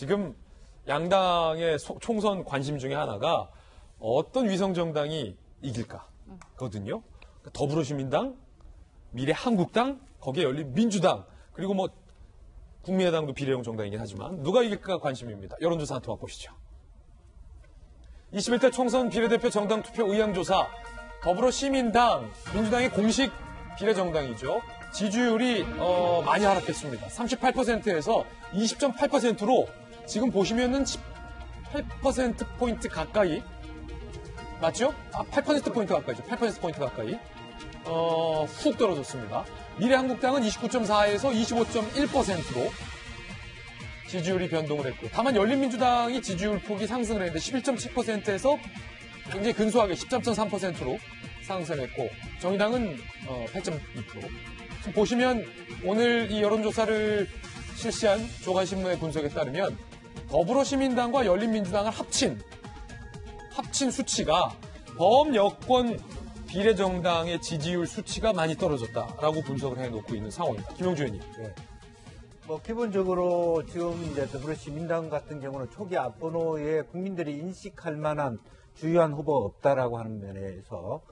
지금 양당의 총선 관심 중에 하나가 어떤 위성정당이 이길까거든요. 더불어시민당, 미래한국당, 거기에 열린민주당, 그리고 뭐 국민의당도 비례형 정당이긴 하지만 누가 이길까 관심입니다. 여론조사 한 통화 보시죠. 21대 총선 비례대표 정당 투표 의향조사, 더불어시민당, 민주당의 공식 비례정당이죠. 지지율이 많이 하락했습니다. 38%에서 20.8%로 지금 보시면은 8%포인트 가까이, 맞죠? 8%포인트 가까이죠. 8%포인트 가까이 훅 떨어졌습니다. 미래한국당은 29.4에서 25.1%로 지지율이 변동을 했고, 다만 열린민주당이 지지율 폭이 상승을 했는데 11.7%에서 굉장히 근소하게 13.3%로 상승했고, 정의당은 8.2%. 지금 보시면 오늘 이 여론조사를 실시한 조간신문의 분석에 따르면 더불어시민당과 열린민주당을 합친 수치가 범여권 비례정당의 지지율 수치가 많이 떨어졌다라고 분석을 해놓고 있는 상황입니다. 김용주 의원님. 네. 기본적으로 지금 이제 더불어시민당 같은 경우는 초기 앞번호에 국민들이 인식할 만한 주요한 후보가 없다라고 하는 면에서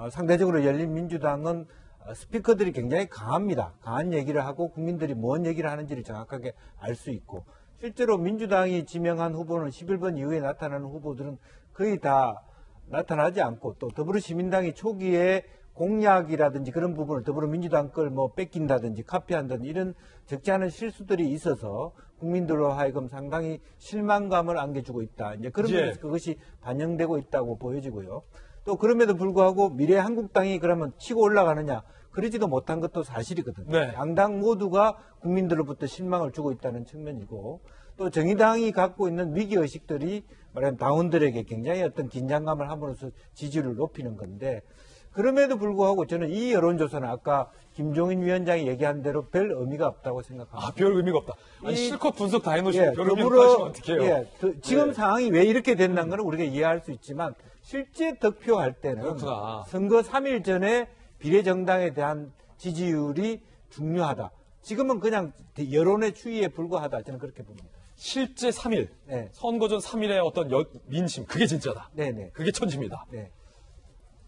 상대적으로 열린민주당은 스피커들이 굉장히 강합니다. 강한 얘기를 하고 국민들이 뭔 얘기를 하는지를 정확하게 알 수 있고, 실제로 민주당이 지명한 후보는 11번 이후에 나타나는 후보들은 거의 다 나타나지 않고, 또 더불어시민당이 초기에 공약이라든지 그런 부분을 더불어민주당 걸 뭐 뺏긴다든지 카피한다든지 이런 적지 않은 실수들이 있어서 국민들로 하여금 상당히 실망감을 안겨주고 있다. 이제 그런 면에서 그것이 반영되고 있다고 보여지고요. 또 그럼에도 불구하고 미래한국당이 그러면 치고 올라가느냐, 그러지도 못한 것도 사실이거든요. 네. 양당 모두가 국민들로부터 실망을 주고 있다는 측면이고, 또 정의당이 갖고 있는 위기의식들이 말하면 당원들에게 굉장히 어떤 긴장감을 함으로써 지지율을 높이는 건데, 그럼에도 불구하고 저는 이 여론조사는 아까 김종인 위원장이 얘기한 대로 별 의미가 없다고 생각합니다. 별 의미가 없다. 아니, 실컷 분석 다 해놓으시면 별 의미가 없다시면 어떡해요. 지금 상황이 왜 이렇게 됐다는 걸 우리가 이해할 수 있지만, 실제 득표할 때는 그렇구나. 선거 3일 전에 비례정당에 대한 지지율이 중요하다. 지금은 그냥 여론의 추이에 불과하다. 저는 그렇게 봅니다. 실제 3일, 네. 선거 전 3일의 어떤 민심, 그게 진짜다. 네네. 그게 천지입니다. 네.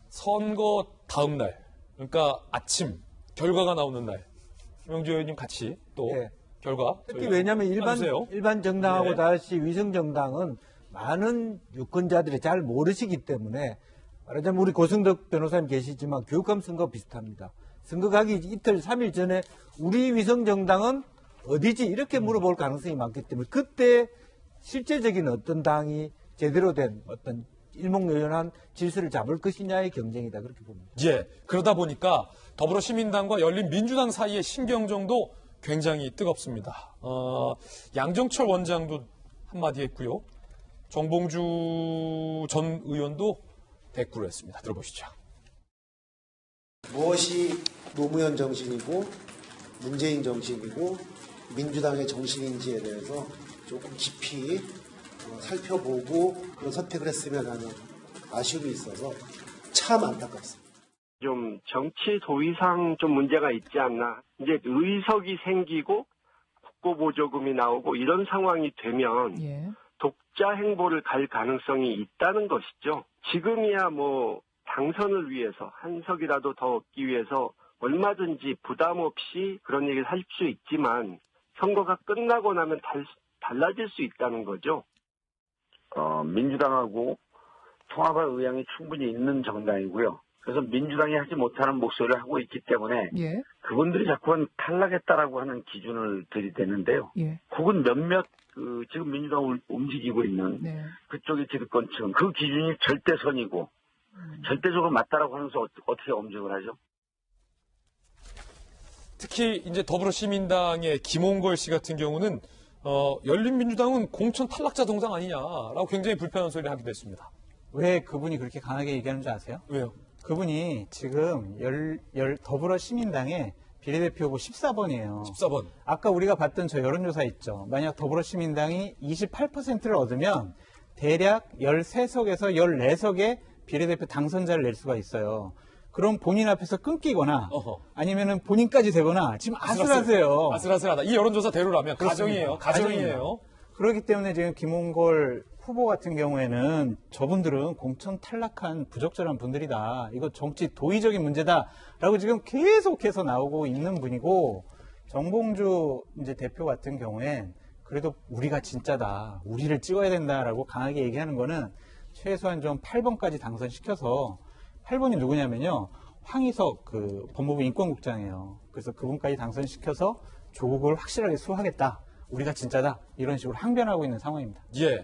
선거 다음 날, 그러니까 아침 결과가 나오는 날, 김영주 의원님 같이 또 네. 결과. 특히 왜냐하면 일반 정당하고 네. 다시 위성 정당은 많은 유권자들이 잘 모르시기 때문에, 말하자면 우리 고승덕 변호사님 계시지만 교육감 선거 비슷합니다. 선거 가기 이틀 3일 전에 우리 위성 정당은 어디지 이렇게 물어볼 가능성이 많기 때문에, 그때 실제적인 어떤 당이 제대로 된 어떤 일목요연한 질서를 잡을 것이냐의 경쟁이다, 그렇게 봅니다. 예, 그러다 보니까 더불어시민당과 열린민주당 사이의 신경전도 굉장히 뜨겁습니다. 양정철 원장도 한마디 했고요. 정봉주 전 의원도 대꾸를 했습니다. 들어보시죠. 무엇이 노무현 정신이고 문재인 정신이고 민주당의 정신인지에 대해서 조금 깊이 살펴보고 그런 선택을 했으면 하는 아쉬움이 있어서 참 안타깝습니다. 좀 정치 도의상 좀 문제가 있지 않나. 이제 의석이 생기고 국고보조금이 나오고 이런 상황이 되면 독자 행보를 갈 가능성이 있다는 것이죠. 지금이야 뭐 당선을 위해서 한 석이라도 더 얻기 위해서 얼마든지 부담 없이 그런 얘기를 할 수 있지만 선거가 끝나고 나면 달라질 수 있다는 거죠. 민주당하고 통합할 의향이 충분히 있는 정당이고요. 그래서 민주당이 하지 못하는 목소리를 하고 있기 때문에 그분들이 자꾸만 탈락했다라고 하는 기준을 들이대는데요. 혹은 몇몇 지금 민주당을 움직이고 있는 그쪽의 기득권층, 그 기준이 절대선이고 절대적으로 맞다라고 하면서 어떻게 엄정을 하죠? 특히 이제 더불어시민당의 김홍걸 씨 같은 경우는 열린민주당은 공천 탈락자 동상 아니냐라고 굉장히 불편한 소리를 하기도 했습니다. 왜 그분이 그렇게 강하게 얘기하는 줄 아세요? 왜요? 그분이 지금 더불어시민당의 비례대표 후보 14번이에요. 14번. 아까 우리가 봤던 저 여론조사 있죠. 만약 더불어시민당이 28%를 얻으면 대략 13석에서 14석의 비례대표 당선자를 낼 수가 있어요. 그럼 본인 앞에서 끊기거나 아니면은 본인까지 되거나 지금 아슬아슬해요. 아슬아슬하다. 이 여론조사대로라면 그렇습니다. 가정이에요. 그렇기 때문에 지금 김홍걸 후보 같은 경우에는 저분들은 공천 탈락한 부적절한 분들이다. 이거 정치 도의적인 문제다라고 지금 계속해서 나오고 있는 분이고, 정봉주 이제 대표 같은 경우엔 그래도 우리가 진짜다, 우리를 찍어야 된다라고 강하게 얘기하는 거는 최소한 좀 8번까지 당선시켜서, 8번이 누구냐면요, 황희석 그 법무부 인권국장이에요. 그래서 그분까지 당선시켜서 조국을 확실하게 수호하겠다, 우리가 진짜다, 이런 식으로 항변하고 있는 상황입니다. 예.